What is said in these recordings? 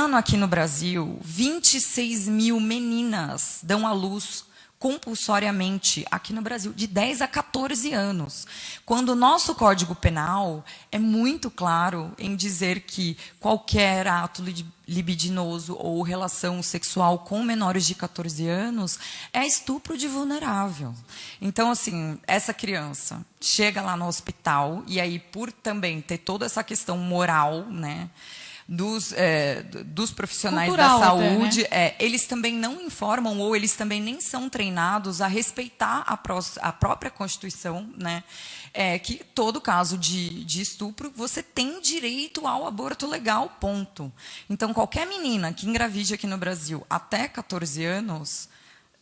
ano, aqui no Brasil, 26 mil meninas dão à luz compulsoriamente aqui no Brasil, de 10 a 14 anos. Quando o nosso Código Penal é muito claro em dizer que qualquer ato libidinoso ou relação sexual com menores de 14 anos é estupro de vulnerável. Então, assim, essa criança chega lá no hospital e aí, por também ter toda essa questão moral, né, dos profissionais cultural da saúde, até, né? eles também não informam ou eles também nem são treinados a respeitar a própria Constituição, né? Que todo caso de estupro, você tem direito ao aborto legal, ponto. Então, qualquer menina que engravide aqui no Brasil até 14 anos,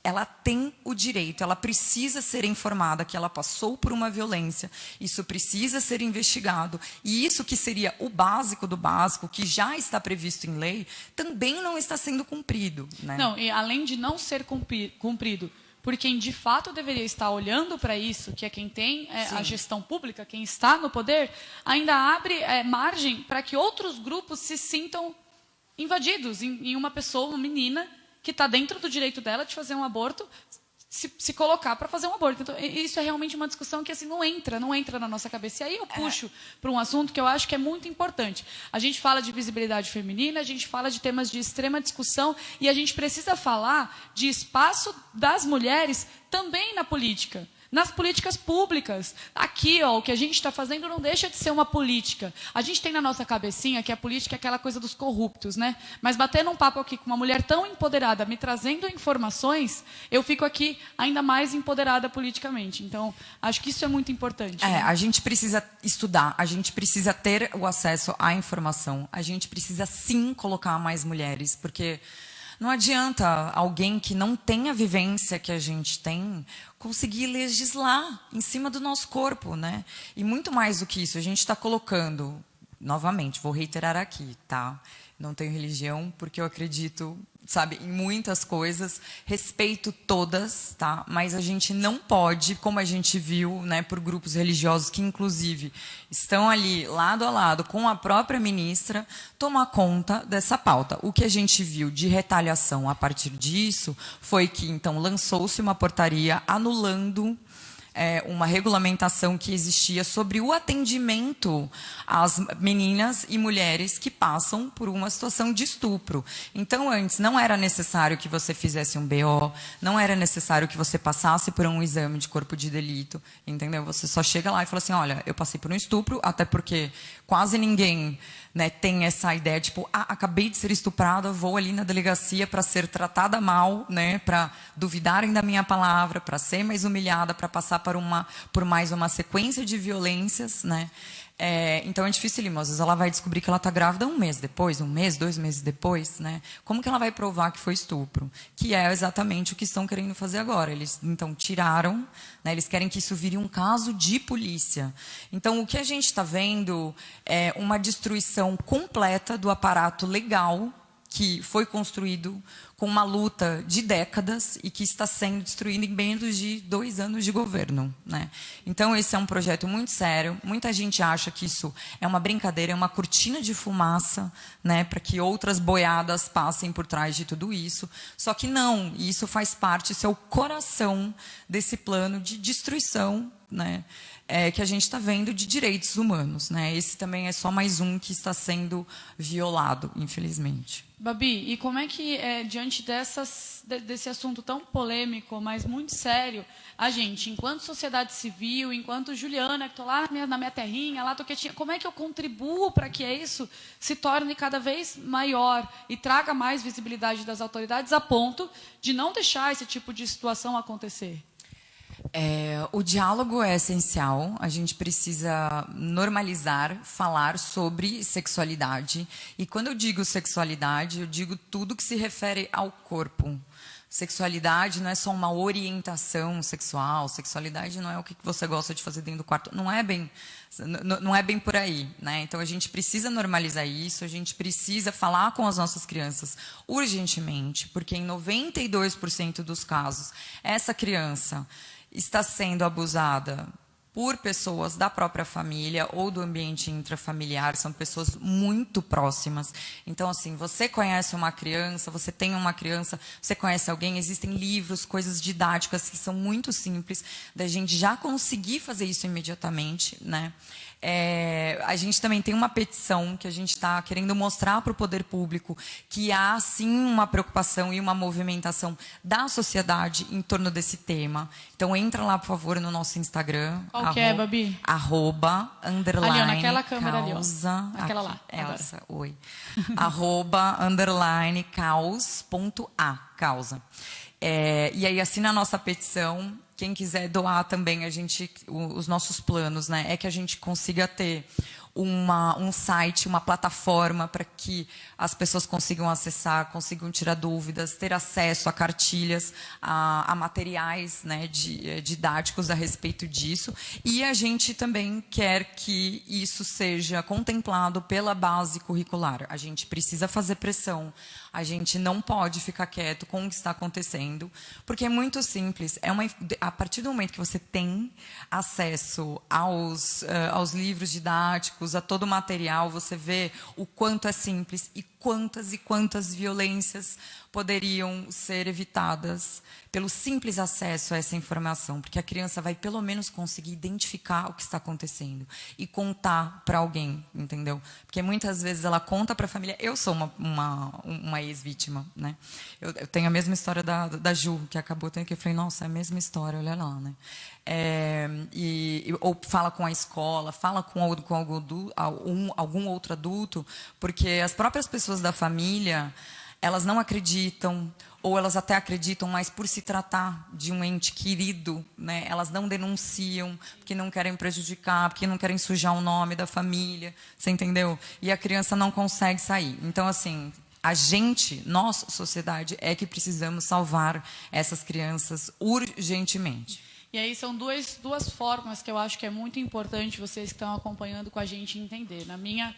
ela tem o direito, ela precisa ser informada que ela passou por uma violência, isso precisa ser investigado, e isso que seria o básico do básico, que já está previsto em lei, também não está sendo cumprido, né? Não, e além de não ser cumprido, por quem de fato deveria estar olhando para isso, que é quem tem a gestão pública, quem está no poder, ainda abre margem para que outros grupos se sintam invadidos em uma pessoa, uma menina, que está dentro do direito dela de fazer um aborto, se colocar para fazer um aborto. Então, isso é realmente uma discussão que assim, não entra na nossa cabeça. E aí eu puxo para um assunto que eu acho que é muito importante. A gente fala de visibilidade feminina, a gente fala de temas de extrema discussão, e a gente precisa falar de espaço das mulheres também na política. Nas políticas públicas. Aqui, ó, o que a gente está fazendo não deixa de ser uma política. A gente tem na nossa cabecinha que a política é aquela coisa dos corruptos, né? Mas batendo um papo aqui com uma mulher tão empoderada, me trazendo informações, eu fico aqui ainda mais empoderada politicamente. Então, acho que isso é muito importante. Né? A gente precisa estudar, a gente precisa ter o acesso à informação, a gente precisa sim colocar mais mulheres, porque não adianta alguém que não tem a vivência que a gente tem conseguir legislar em cima do nosso corpo, né? E muito mais do que isso, a gente está colocando, novamente, vou reiterar aqui, tá? Não tenho religião porque eu acredito, sabe, em muitas coisas, respeito todas, tá? Mas a gente não pode, como a gente viu, né, por grupos religiosos que, inclusive, estão ali lado a lado com a própria ministra, tomar conta dessa pauta. O que a gente viu de retaliação a partir disso foi que, então, lançou-se uma portaria anulando uma regulamentação que existia sobre o atendimento às meninas e mulheres que passam por uma situação de estupro. Então, antes, não era necessário que você fizesse um BO, não era necessário que você passasse por um exame de corpo de delito, entendeu? Você só chega lá e fala assim, olha, eu passei por um estupro, até porque quase ninguém, né, tem essa ideia, tipo, acabei de ser estuprada, vou ali na delegacia para ser tratada mal, né, para duvidarem da minha palavra, para ser mais humilhada, para passar por mais uma sequência de violências, né? Então é dificílimo, às vezes ela vai descobrir que ela está grávida um mês depois, 2 meses depois, né? Como que ela vai provar que foi estupro? Que é exatamente o que estão querendo fazer agora. Eles, então, tiraram, né? Eles querem que isso vire um caso de polícia. Então, o que a gente está vendo é uma destruição completa do aparato legal que foi construído com uma luta de décadas e que está sendo destruído em menos de 2 anos de governo, né? Então, esse é um projeto muito sério. Muita gente acha que isso é uma brincadeira, é uma cortina de fumaça, né, para que outras boiadas passem por trás de tudo isso. Só que não, isso faz parte, isso é o coração desse plano de destruição, né, que a gente está vendo de direitos humanos, né? Esse também é só mais um que está sendo violado, infelizmente. Babi, e como é que, diante desse assunto tão polêmico, mas muito sério, a gente, enquanto sociedade civil, enquanto Juliana, que estou lá na minha terrinha, lá estou quietinha, como é que eu contribuo para que isso se torne cada vez maior e traga mais visibilidade das autoridades a ponto de não deixar esse tipo de situação acontecer? O diálogo é essencial, a gente precisa normalizar, falar sobre sexualidade. E quando eu digo sexualidade, eu digo tudo que se refere ao corpo. Sexualidade não é só uma orientação sexual, sexualidade não é o que você gosta de fazer dentro do quarto, não é bem por aí, né? Então a gente precisa normalizar isso, a gente precisa falar com as nossas crianças urgentemente, porque em 92% dos casos, essa criança está sendo abusada por pessoas da própria família ou do ambiente intrafamiliar, são pessoas muito próximas. Então, assim, você conhece uma criança, você tem uma criança, você conhece alguém, existem livros, coisas didáticas que são muito simples, da gente já conseguir fazer isso imediatamente, né? A gente também tem uma petição que a gente está querendo mostrar para o poder público que há, sim, uma preocupação e uma movimentação da sociedade em torno desse tema. Então, entra lá, por favor, no nosso Instagram. Qual que é, Babi? @_underline ali, ó, naquela câmera causa, ali, ó. Naquela lá. Elsa, oi. @_caus.a, causa. E aí, assina a nossa petição. Quem quiser doar também, os nossos planos, né, é que a gente consiga ter um site, uma plataforma para que as pessoas consigam acessar, consigam tirar dúvidas, ter acesso a cartilhas, a materiais, né, didáticos a respeito disso. E a gente também quer que isso seja contemplado pela base curricular. A gente precisa fazer pressão. A gente não pode ficar quieto com o que está acontecendo, porque é muito simples. A partir do momento que você tem acesso aos livros didáticos, a todo o material, você vê o quanto é simples e quantas violências poderiam ser evitadas pelo simples acesso a essa informação, porque a criança vai pelo menos conseguir identificar o que está acontecendo e contar para alguém, entendeu? Porque muitas vezes ela conta para a família. Eu sou uma ex-vítima, né? Eu tenho a mesma história da Ju, que acabou tendo que eu falei, nossa, é a mesma história, olha lá, né? Ou fala com a escola, fala com algum outro adulto, porque as próprias pessoas da família, elas não acreditam, ou elas até acreditam, mas por se tratar de um ente querido, né, elas não denunciam, porque não querem prejudicar, porque não querem sujar o nome da família, você entendeu? E a criança não consegue sair. Então, assim, nós, sociedade, é que precisamos salvar essas crianças urgentemente. E aí são duas formas que eu acho que é muito importante vocês que estão acompanhando com a gente entender, na minha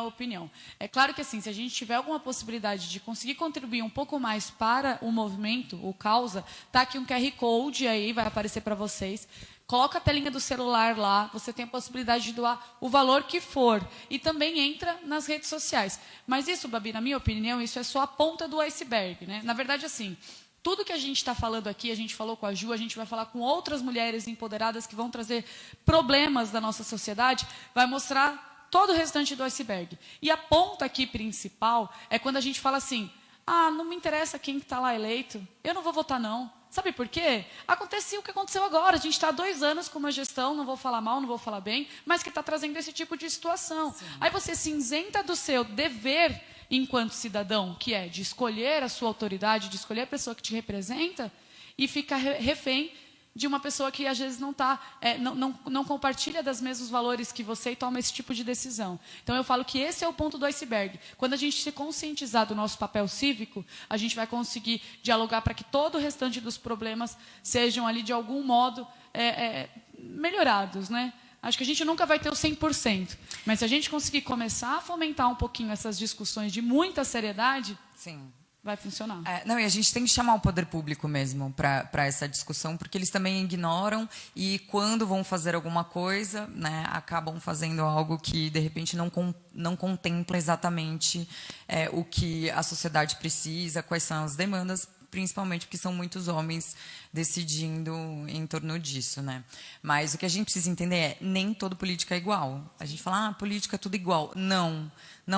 opinião. É claro que, assim, se a gente tiver alguma possibilidade de conseguir contribuir um pouco mais para o movimento, o causa, tá aqui um QR Code aí, vai aparecer para vocês. Coloca a telinha do celular lá, você tem a possibilidade de doar o valor que for. E também entra nas redes sociais. Mas isso, Babi, na minha opinião, isso é só a ponta do iceberg, né? Na verdade, assim, tudo que a gente está falando aqui, a gente falou com a Ju, a gente vai falar com outras mulheres empoderadas que vão trazer problemas da nossa sociedade, vai mostrar todo o restante do iceberg. E a ponta aqui principal é quando a gente fala assim, não me interessa quem está lá eleito, eu não vou votar não. Sabe por quê? Aconteceu o que aconteceu agora. A gente está há 2 anos com uma gestão, não vou falar mal, não vou falar bem, mas que está trazendo esse tipo de situação. Sim. Aí você se isenta do seu dever enquanto cidadão, que é de escolher a sua autoridade, de escolher a pessoa que te representa, e fica refém de uma pessoa que às vezes não compartilha dos mesmos valores que você e toma esse tipo de decisão. Então eu falo que esse é o ponto do iceberg. Quando a gente se conscientizar do nosso papel cívico, a gente vai conseguir dialogar para que todo o restante dos problemas sejam ali de algum modo melhorados, né? Acho que a gente nunca vai ter o 100%, mas se a gente conseguir começar a fomentar um pouquinho essas discussões de muita seriedade, sim, vai funcionar. E a gente tem que chamar o poder público mesmo para essa discussão, porque eles também ignoram e quando vão fazer alguma coisa, né, acabam fazendo algo que, de repente, não contempla exatamente o que a sociedade precisa, quais são as demandas, principalmente porque são muitos homens decidindo em torno disso, né? Mas o que a gente precisa entender é, nem todo político é igual. A gente fala, política é tudo igual. Não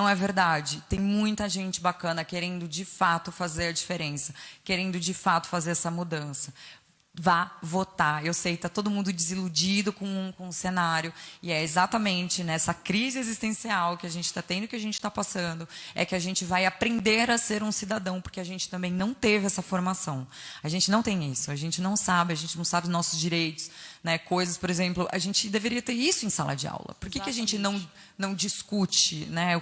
é verdade. Tem muita gente bacana querendo, de fato, fazer a diferença, querendo, de fato, fazer essa mudança. Vá votar. Eu sei, está todo mundo desiludido com o cenário. E é exatamente nessa crise existencial que a gente está tendo, que a gente está passando, é que a gente vai aprender a ser um cidadão, porque a gente também não teve essa formação. A gente não tem isso, a gente não sabe os nossos direitos, né? Coisas, por exemplo, a gente deveria ter isso em sala de aula. Por que a gente não discute, né, o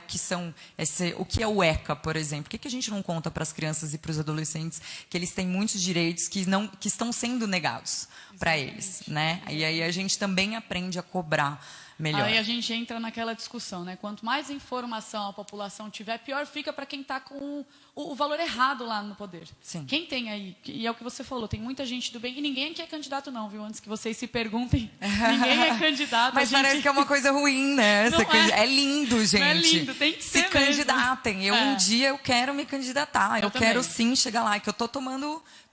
que é o ECA, por exemplo? Por que a gente não conta para as crianças e para os adolescentes que eles têm muitos direitos que estão sendo negados para eles, né? E aí a gente também aprende a cobrar melhor. Aí a gente entra naquela discussão, né? Quanto mais informação a população tiver, pior fica para quem está com o valor errado lá no poder. Sim. Quem tem aí, e é o que você falou, tem muita gente do bem, e ninguém aqui é candidato não, viu? Antes que vocês se perguntem, ninguém é candidato. Mas parece que é uma coisa ruim, né? Não É lindo, gente. Não é lindo, tem que ser Se candidatem. mesmo. Um dia eu quero me candidatar. Eu também. quero sim chegar lá. Que eu tô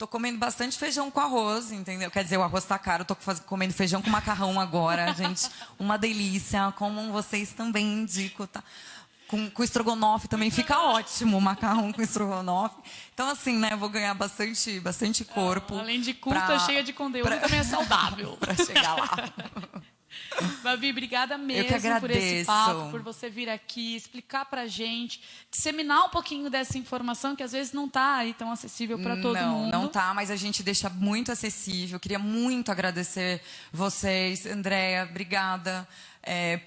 comendo bastante feijão com arroz, entendeu? Quer dizer, o arroz tá caro, eu tô comendo feijão com macarrão agora, gente. Uma delícia. Como vocês também indico, tá? Com estrogonofe também fica ótimo, macarrão com estrogonofe. Então, assim, né, eu vou ganhar bastante corpo. Além de culta, cheia de conteúdo, também é saudável. Pra chegar lá. Babi, obrigada mesmo Eu que agradeço. por esse papo, por você vir aqui, explicar pra gente, disseminar um pouquinho dessa informação que às vezes não tá aí tão acessível para todo mundo. Não tá, mas a gente deixa muito acessível. Queria muito agradecer vocês, Andréia, obrigada.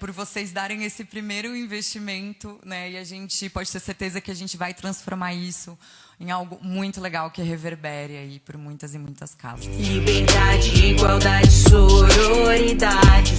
Por vocês darem esse primeiro investimento, né? E a gente pode ter certeza que a gente vai transformar isso em algo muito legal que reverbere aí por muitas e muitas casas. Liberdade, igualdade, sororidade.